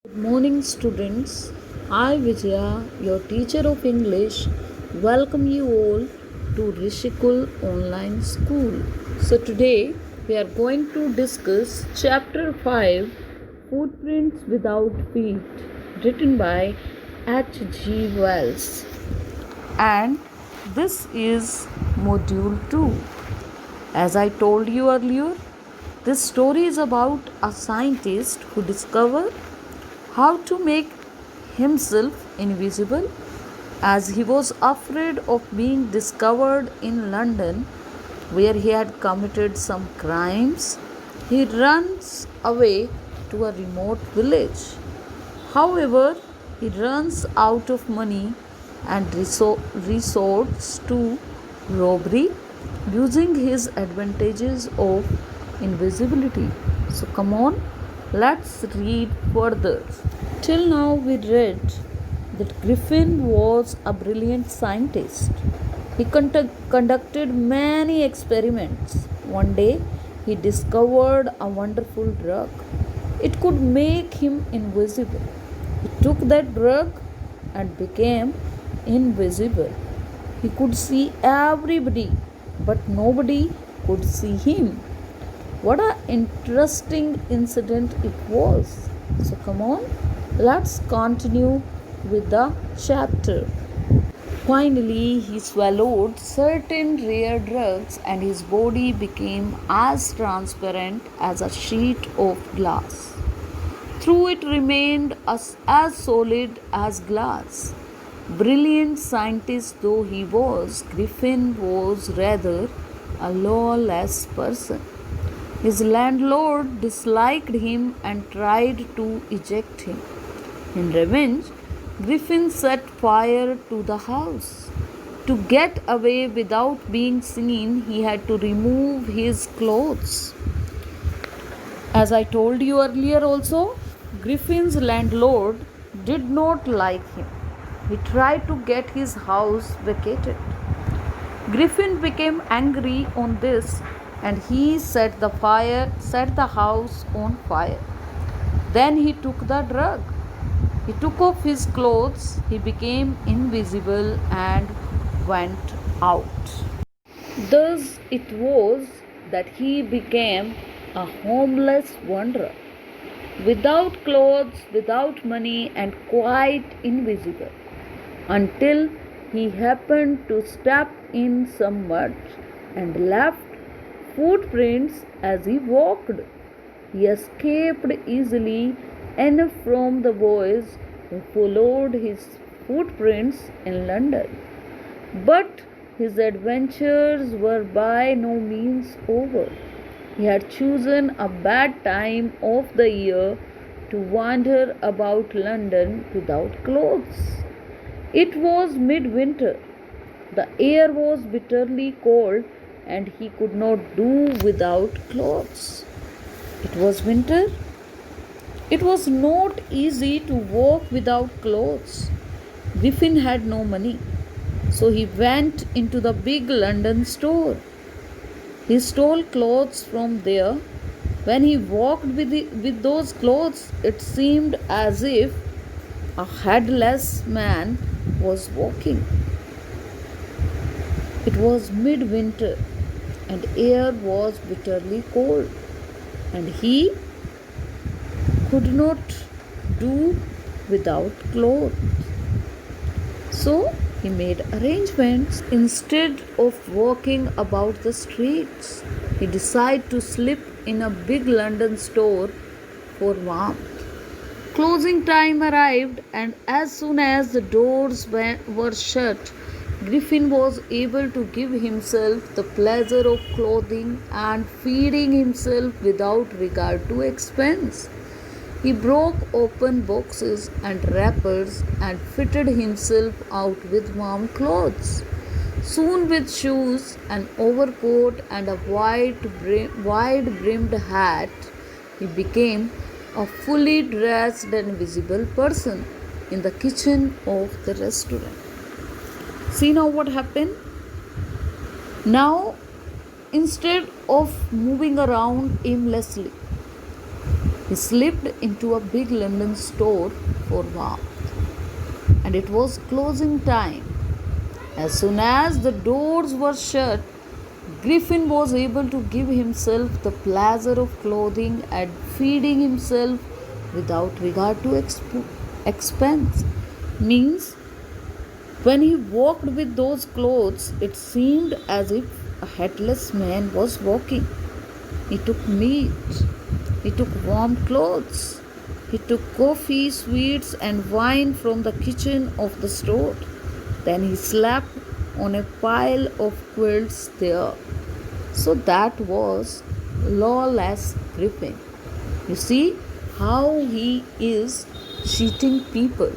Good morning, students. I, Vijaya, your teacher of English, welcome you all to Rishikul Online School. So, today we are going to discuss Chapter 5 Footprints Without Feet, written by H.G. Wells. And this is Module 2. As I told you earlier, this story is about a scientist who discovered how to make himself invisible as he was afraid of being discovered in London, where he had committed some crimes. He runs away to a remote village. However, he runs out of money and resorts to robbery using his advantages of invisibility. So, come on, let's read further. Till now, we read that Griffin was a brilliant scientist. He conducted many experiments. One day, he discovered a wonderful drug. It could make him invisible. He took that drug and became invisible. He could see everybody, but nobody could see him. What an interesting incident it was. So, come on, let's continue with the chapter. Finally, he swallowed certain rare drugs and his body became as transparent as a sheet of glass. Through it remained as solid as glass. Brilliant scientist though he was, Griffin was rather a lawless person. His landlord disliked him and tried to eject him. In revenge, Griffin set fire to the house. To get away without being seen, he had to remove his clothes. As I told you earlier, also, Griffin's landlord did not like him. He tried to get his house vacated. Griffin became angry on this and he set the house on fire. Then he took the drug. He took off his clothes, he became invisible and went out. Thus it was that he became a homeless wanderer, without clothes, without money, and quite invisible, until he happened to step in some mud and left footprints as he walked. He escaped easily enough from the boys who followed his footprints in London. But his adventures were by no means over. He had chosen a bad time of the year to wander about London without clothes. It was midwinter. The air was bitterly cold and he could not do without clothes. It was winter. It was not easy to walk without clothes. Griffin had no money, so he went into the big London store. He stole clothes from there. When he walked with those clothes, it seemed as if a headless man was walking. It was midwinter and air was bitterly cold, and he could not do without clothes. So he made arrangements. Instead of walking about the streets, he decided to slip in a big London store for warmth. Closing time arrived, and as soon as the doors were shut, Griffin was able to give himself the pleasure of clothing and feeding himself without regard to expense. He broke open boxes and wrappers and fitted himself out with warm clothes. Soon, with shoes, an overcoat, and a wide brimmed hat, he became a fully dressed and visible person in the kitchen of the restaurant. See now what happened? Now, instead of moving around aimlessly, He slipped into a big London store for warmth, and it was closing time. As soon as the doors were shut, Griffin was able to give himself the pleasure of clothing and feeding himself without regard to expense. Means, when he walked with those clothes, it seemed as if a headless man was walking. He took meat, he took warm clothes, he took coffee, sweets, and wine from the kitchen of the store. Then he slept on a pile of quilts there. So that was lawless Griffin. You see how he is cheating people,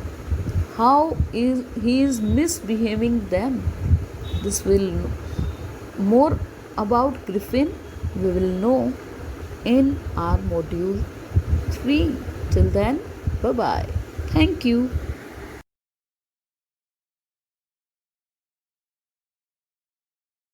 how he is misbehaving them. This will more about Griffin we will know in our module 3. Till then, bye bye. Thank you.